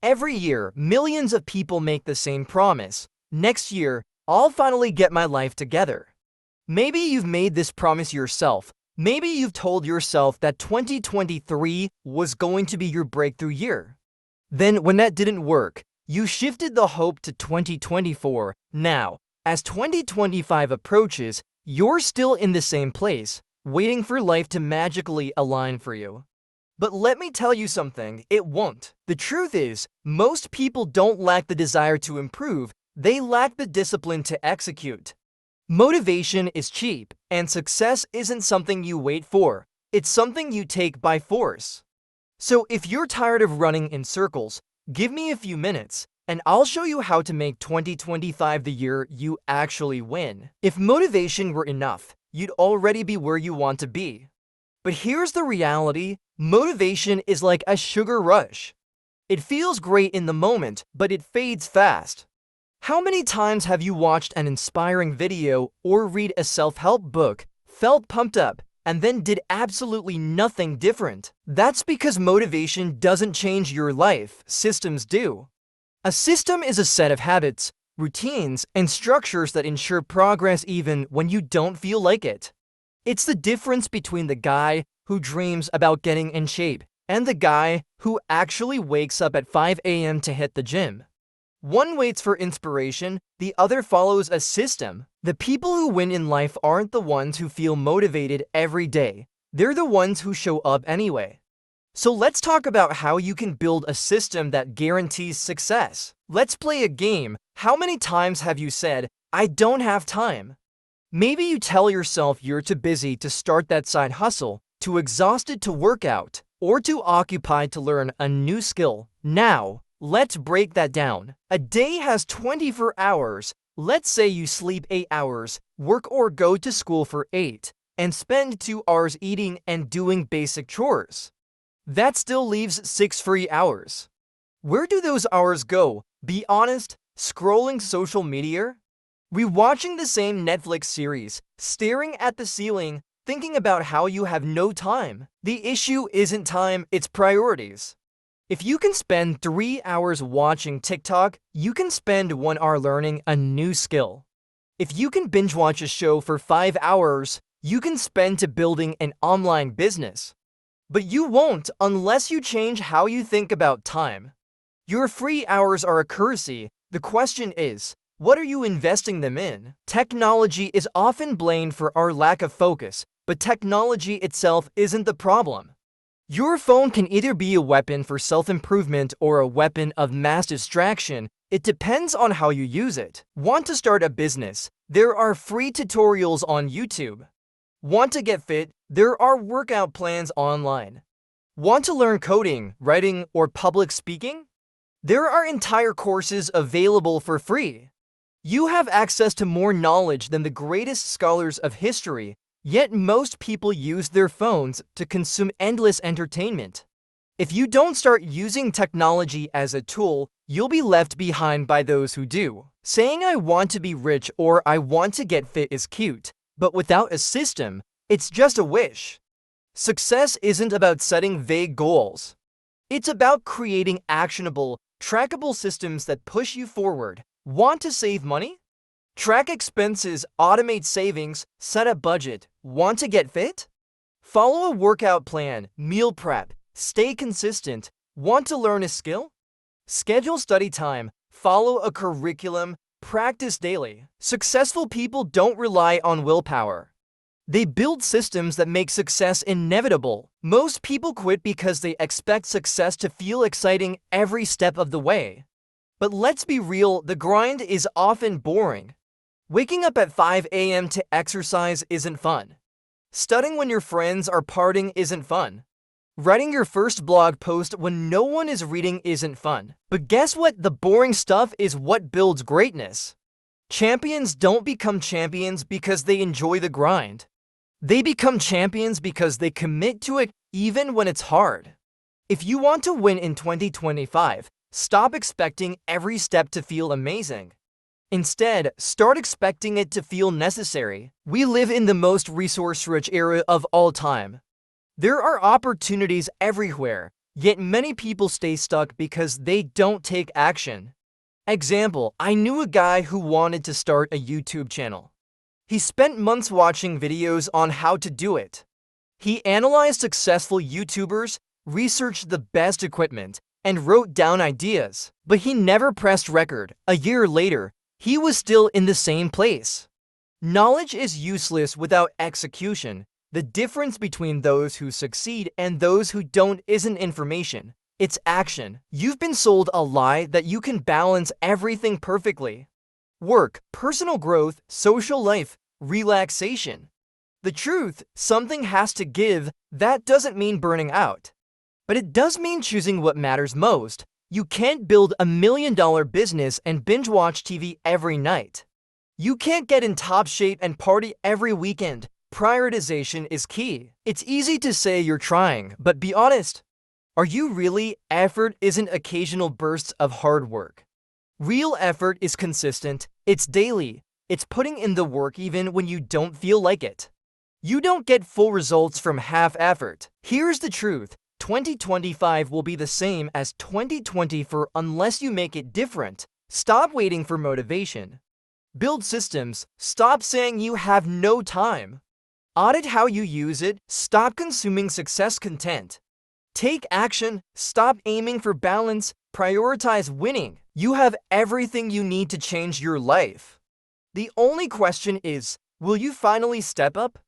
Every year, millions of people make the same promise. Next year, I'll finally get my life together. Maybe you've made this promise yourself. Maybe you've told yourself that 2023 was going to be your breakthrough year. Then, when that didn't work, you shifted the hope to 2024. Now, as 2025 approaches, you're still in the same place, waiting for life to magically align for you. But let me tell you something, it won't. The truth is, most people don't lack the desire to improve, they lack the discipline to execute. Motivation is cheap, and success isn't something you wait for, it's something you take by force. So if you're tired of running in circles, give me a few minutes, and I'll show you how to make 2025 the year you actually win. If motivation were enough, you'd already be where you want to be. But here's the reality, motivation is like a sugar rush. It feels great in the moment, but it fades fast. How many times have you watched an inspiring video or read a self-help book, felt pumped up, and then did absolutely nothing different? That's because motivation doesn't change your life, systems do. A system is a set of habits, routines, and structures that ensure progress even when you don't feel like it. It's the difference between the guy who dreams about getting in shape and the guy who actually wakes up at 5 a.m. to hit the gym. One waits for inspiration, the other follows a system. The people who win in life aren't the ones who feel motivated every day. They're the ones who show up anyway. So let's talk about how you can build a system that guarantees success. Let's play a game. How many times have you said, "I don't have time"? Maybe you tell yourself you're too busy to start that side hustle, too exhausted to work out, or too occupied to learn a new skill. Now, let's break that down. A day has 24 hours. Let's say you sleep 8 hours, work or go to school for 8, and spend 2 hours eating and doing basic chores. That still leaves 6 free hours. Where do those hours go? Be honest, scrolling social media? Rewatching the same Netflix series, staring at the ceiling, thinking about how you have no time. The issue isn't time, it's priorities. If you can spend 3 hours watching TikTok, you can spend 1 hour learning a new skill. If you can binge watch a show for 5 hours, you can spend to building an online business. But you won't unless you change how you think about time. Your free hours are a currency. The question is, what are you investing them in? Technology is often blamed for our lack of focus, but technology itself isn't the problem. Your phone can either be a weapon for self-improvement or a weapon of mass distraction. It depends on how you use it. Want to start a business? There are free tutorials on YouTube. Want to get fit? There are workout plans online. Want to learn coding, writing, or public speaking? There are entire courses available for free. You have access to more knowledge than the greatest scholars of history, yet most people use their phones to consume endless entertainment. If you don't start using technology as a tool, you'll be left behind by those who do. Saying "I want to be rich" or "I want to get fit" is cute, but without a system, it's just a wish. Success isn't about setting vague goals. It's about creating actionable, trackable systems that push you forward. Want to save money? Track expenses, automate savings, set a budget. Want to get fit? Follow a workout plan, meal prep, stay consistent. Want to learn a skill? Schedule study time, follow a curriculum, practice daily. Successful people don't rely on willpower. They build systems that make success inevitable. Most people quit because they expect success to feel exciting every step of the way. But let's be real, the grind is often boring. Waking up at 5 a.m. to exercise isn't fun. Studying when your friends are partying isn't fun. Writing your first blog post when no one is reading isn't fun. But guess what? The boring stuff is what builds greatness. Champions don't become champions because they enjoy the grind. They become champions because they commit to it even when it's hard. If you want to win in 2025, stop expecting every step to feel amazing. Instead, start expecting it to feel necessary. We live in the most resource-rich era of all time. There are opportunities everywhere, Yet many people stay stuck because they don't take action. Example, I knew a guy who wanted to start a YouTube channel. He spent months watching videos on how to do it. He analyzed successful YouTubers, researched the best equipment, and wrote down ideas. But he never pressed record. A year later, he was still in the same place. Knowledge is useless without execution. The difference between those who succeed and those who don't isn't information. It's action. You've been sold a lie that you can balance everything perfectly. Work, personal growth, social life, relaxation. The truth, something has to give. That doesn't mean burning out. But it does mean choosing what matters most. You can't build $1 million business and binge watch TV every night. You can't get in top shape and party every weekend. Prioritization is key. It's easy to say you're trying, but be honest. Are you really? Effort isn't occasional bursts of hard work. Real effort is consistent, it's daily, it's putting in the work even when you don't feel like it. You don't get full results from half effort. Here's the truth, 2025 will be the same as 2024 unless you make it different. Stop waiting for motivation. Build systems, stop saying you have no time. Audit how you use it, stop consuming success content. Take action, stop aiming for balance, prioritize winning. You have everything you need to change your life. The only question is, will you finally step up?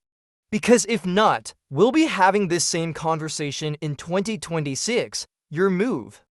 Because if not, we'll be having this same conversation in 2026. Your move.